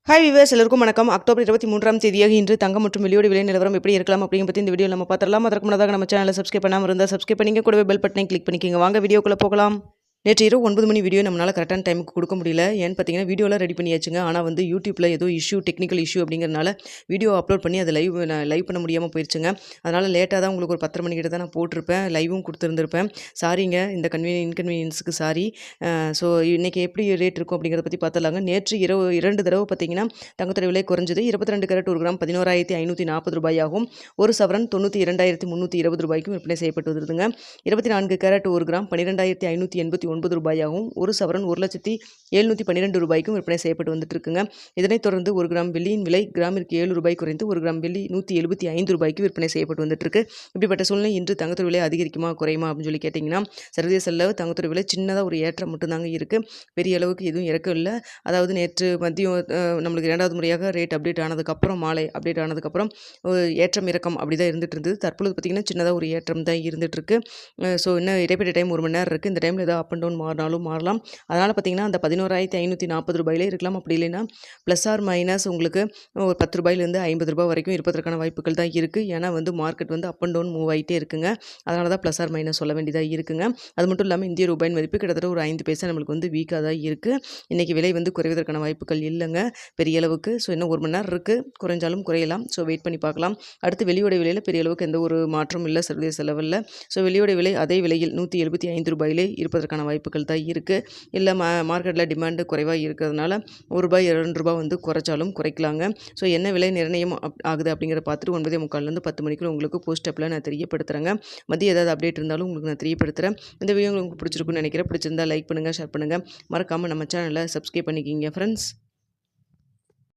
Hi viewers எல்லாருக்கும் வணக்கம். October 23ஆம் தேதியாக இன்று தங்கம் மற்றும் வெள்ளியோட விலை நிலவரம் எப்படி இருக்கலாம் அப்படிங்க பற்றி இந்த வீடியோ நம்ம பார்த்துடலாம். அதற்கு முன்னதாக நம்ம சேனலை சப்ஸ்கிரைப் பண்ணாமல் இருந்தால் சப்ஸ்கிரைப் பண்ணிங்க, கூடவே பெல் பட்டனை கிளிக் பண்ணிக்கோங்க. வாங்க வீடியோக்குள்ளே போகலாம். நேற்று இரவு 9 மணி வீடியோ நம்மளால் கரெக்டான டைமுக்கு கொடுக்க முடியல. ஏன்னு பார்த்தீங்கன்னா வீடியோலாம் ரெடி பண்ணியாச்சுங்க. ஆனால் வந்து யூடியூப்பில் ஏதோ டெக்னிக்கல் இஷ்யூ அப்படிங்கிறனால வீடியோ அப்லோட் பண்ணி அதை லைவ் பண்ண முடியாமல் போயிடுச்சுங்க. அதனால் லேட்டாக தான் உங்களுக்கு ஒரு 10:30 மணிக்கிட்ட தான் நான் போட்டிருப்பேன், லைவும் கொடுத்துருந்துருப்பேன். சாரிங்க, இந்த இன்கன்வீனியன்ஸுக்கு சாரி. ஸோ இன்றைக்கி எப்படி ரேட் இருக்கும் அப்படிங்கிறத பற்றி பார்த்துலாங்க. நேற்று இரவு 2 தடவை பார்த்தீங்கன்னா தங்கத்தோட விலை குறைஞ்சது. 22 கேரட் 1 கிராம் 11,540 ரூபாயாகவும், ஒரு சவரன் 92,320 ரூபாய்க்கும் விற்பனை செய்யப்பட்டு வருதுங்க. 24 கேரட் 1 கிராம் 12,589 ரூபாயாகவும், ஒரு சவரன் 1,712 ரூபாய்க்கும் விற்பனை செய்யப்பட்டு வந்துட்டு இருக்குங்க. இதனைத் தொடர்ந்து 1 கிராம் வெள்ளியின் விலை கிராமிற்கு 7 ரூபாய் குறைந்து 1 கிராம் வெள்ளி 175 ரூபாய்க்கு விற்பனை செய்யப்பட்டு வந்துட்டு இருக்கு. இப்படிப்பட்ட சூழ்நிலை இன்று தங்கத்தோட விலை அதிகரிக்குமா குறையுமா அப்படின்னு சொல்லி கேட்டிங்கன்னா, சர்வதேச அளவு தங்கத்தோட விலை சின்னதாக ஒரு ஏற்றம் மட்டும்தாங்க இருக்குது. பெரிய அளவுக்கு எதுவும் இறக்கம் இல்லை. அதாவது நேற்று மதியம் நம்மளுக்கு 2வது முறையாக ரேட் அப்டேட் ஆனதுக்கப்புறம், மாலை அப்டேட் ஆனதுக்கப்புறம் ஏற்றம் இறக்கம் அப்படி தான் இருந்துட்டு இருந்தது. தற்பொழுது பார்த்திங்கன்னா சின்னதாக ஒரு ஏற்றம் தான் இருந்துகிட்ருக்கு. ஸோ இன்னும் இடைப்பட்ட டைம் 1 மணி நேரம் இருக்குது. இந்த டைமில் ஏதாவது அப் அண்ட் டவுன் மாறினாலும் மாறலாம். அதனால் பார்த்திங்கன்னா அந்த 11,540 ரூபாயிலே இருக்கலாம். அப்படி இல்லைன்னா ப்ளஸ் ஆர் மைனஸ் உங்களுக்கு ஒரு 10 ரூபாயிலேருந்து 50 ரூபாய் வரைக்கும் இருப்பதற்கான வாய்ப்புகள் தான் இருக்குது. ஏன்னா வந்து மார்க்கெட் வந்து அப் அண்ட் டவுன் மூவ் ஆகிட்டே இருக்குங்க. அதனால தான் ப்ளஸ் ஆர் மைனஸ் சொல்ல வேண்டியதாக இருக்குங்க. அது மட்டும் இல்லாமல் இந்திய ரூபாயின் மதிப்பு கிட்டத்தட்ட ஒரு 5 பைசா நம்மளுக்கு வந்து வீக்காக தான் இருக்குது. இன்றைக்கி விலை வந்து குறைவதற்கான வாய்ப்புகள் இல்லைங்க பெரிய அளவுக்கு. ஸோ இன்னும் 1 மணி நேரம் இருக்குது, குறைஞ்சாலும் குறையலாம். ஸோ வெயிட் பண்ணி பார்க்கலாம். அடுத்து வெள்ளியோட விலையில் பெரிய அளவுக்கு எந்த ஒரு மாற்றமும் இல்லை சர்வதேச லெவலில். ஸோ வெள்ளியோட விலை அதே விலையில் 175 ரூபாயிலே இருப்பதற்கான வாய்ப்புகள் தான் இருக்குது. இல்லை மார்க்கெட்டில் டிமாண்டு குறைவாக இருக்கிறதுனால ரூபாய் 2 ரூபாய் வந்து குறைச்சாலும் குறைக்கலாங்க. ஸோ என்ன விலை நிர்ணயம் ஆகுது அப்படிங்கிறத பார்த்துட்டு 9:45 10 மணிக்குள்ள உங்களுக்கு போஸ்ட் அப்பில் நான் தெரியப்படுத்துகிறேங்க. மதியம் ஏதாவது அப்டேட் இருந்தாலும் உங்களுக்கு நான் தெரியப்படுத்துகிறேன். இந்த வீடியோ உங்களுக்கு பிடிச்சிருக்குன்னு நினைக்கிறேன். பிடிச்சிருந்தா லைக் பண்ணுங்கள், ஷேர் பண்ணுங்கள். மறக்காமல் நம்ம சேனலை சப்ஸ்கிரைப் பண்ணிக்கிங்க ஃப்ரெண்ட்ஸ்.